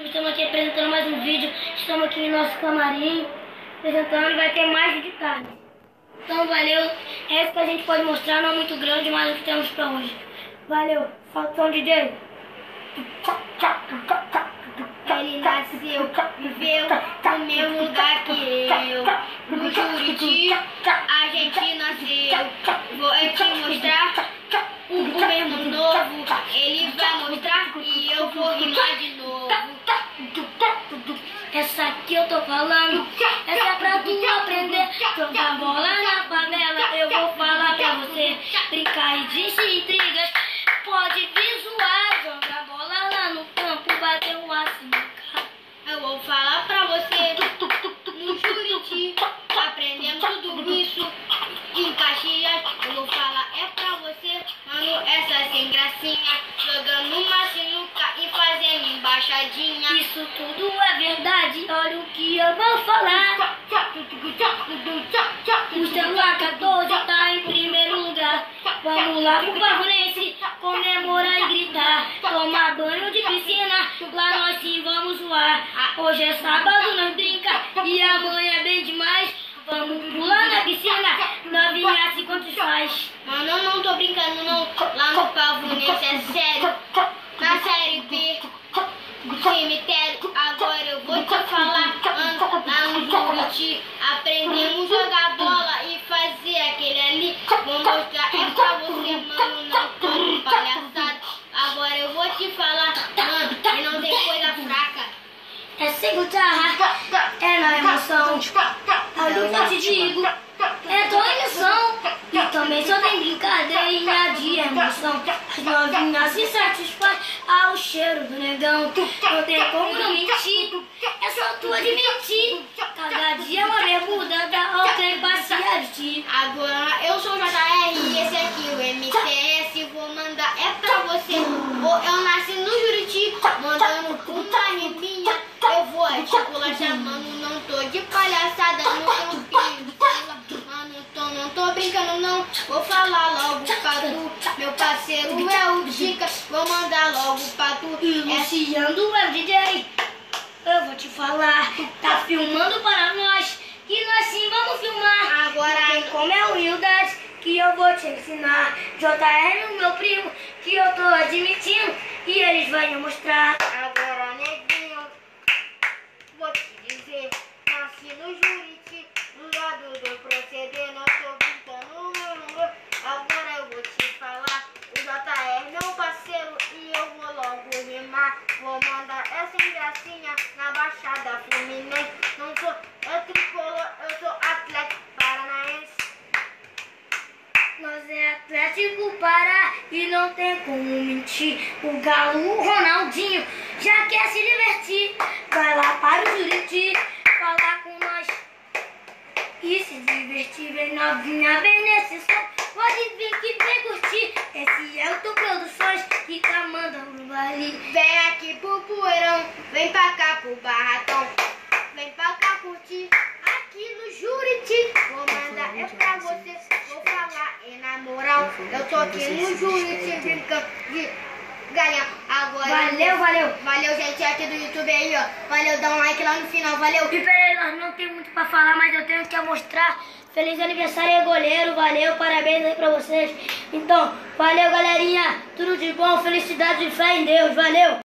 Estamos aqui apresentando mais um vídeo. Estamos aqui em nosso camarim apresentando e vai ter mais de carne. Então valeu. Essa que a gente pode mostrar não é muito grande, mas o que temos pra hoje. Valeu. Faltou um DJ. Ele nasceu, viveu no mesmo lugar que eu. No Juriti, a gente nasceu. Vou te mostrar o mesmo novo. Ele vai mostrar e eu vou rimar de novo. Essa aqui eu tô falando, essa é pra tu aprender. Jogar bola na favela, eu vou falar pra você. Brincar e de intrigas, pode visuar. Jogar bola lá no campo, bater um aço no carro. Eu vou falar pra você. No Juriti, aprendemos tudo isso. Em Caxias, eu vou falar é pra você. Mano, essa sem gracinha, jogando uma sinuca e fazendo embaixadinha. Isso tudo é verdade, olha o que eu vou falar. O celular 14 tá em primeiro lugar. Vamos lá pro Pavonense comemorar e gritar. Tomar banho de piscina, lá nós sim vamos zoar. Hoje é sábado, nós brinca e amanhã é bem demais. Vamos pular na piscina, novinha se quantos faz. Mano, eu não tô brincando não, lá no Pavonense é sério. Na série B, cemitério, agora eu vou te falar. Mano, lá no Juriti, aprendemos a jogar bola e fazer aquele ali. Vou mostrar é pra você, mano, não tô de palhaçada. Agora eu vou te falar, mano, e não tem coisa fraca. É sem guitarra, é na emoção. Olha o que eu te digo, é tua ilusão. E também só tem brincadeirinha de emoção. As novinhas se satisfaz ao cheiro do negão. Não tem como não mentir, é só tu admitir. Cada dia é uma bermuda da outra passear de ti. Agora eu sou o JR e esse aqui o MTS. Vou mandar é pra você. Eu nasci no Juriti, mandando uma riminha. Eu vou articular chamando, não tô de palhaçada, não tenho filho. Mano, não tô brincando não, vou falar logo pra tu. Meu parceiro é o Dica, vou mandar logo pra tu. E Luciano é o DJ, eu vou te falar. Tá filmando para nós, que nós sim vamos filmar. Agora tem como é humildade, que eu vou te ensinar. JR o meu primo, que eu tô admitindo, e eles vão mostrar. Agora neguinho, vou te dizer, nasci no Juriti, do lado do proceder, não tô brincando, meu. Agora eu vou te falar, o JR meu parceiro e eu vou logo rimar. Vou mandar essa gracinha na Baixada Fluminense. Não sou tricolor, eu sou Atlético Paranaense. Nós é Atlético Pará e não tem como mentir. O Galo, o Ronaldinho, já quer se divertir. Vai lá para o Juriti, falar com nós e se divertir. Vem novinha, vem nesse som, pode vir que vem curtir. Esse é o Teu Produções que tá mandando no baile. Vem aqui pro Poeirão, vem pra cá pro Barracão. Vem pra cá curtir, aqui no Juriti. Vou mandar é pra você, vou falar e na moral. Eu tô aqui no Juriti brincando de ganhar. Agora valeu gente aqui do YouTube aí, ó. Valeu, dá um like lá no final, valeu. E peraí, nós não tem muito pra falar, mas eu tenho que mostrar. Feliz aniversário, goleiro, valeu, parabéns aí pra vocês. Então, valeu galerinha, tudo de bom, felicidade e fé em Deus, valeu.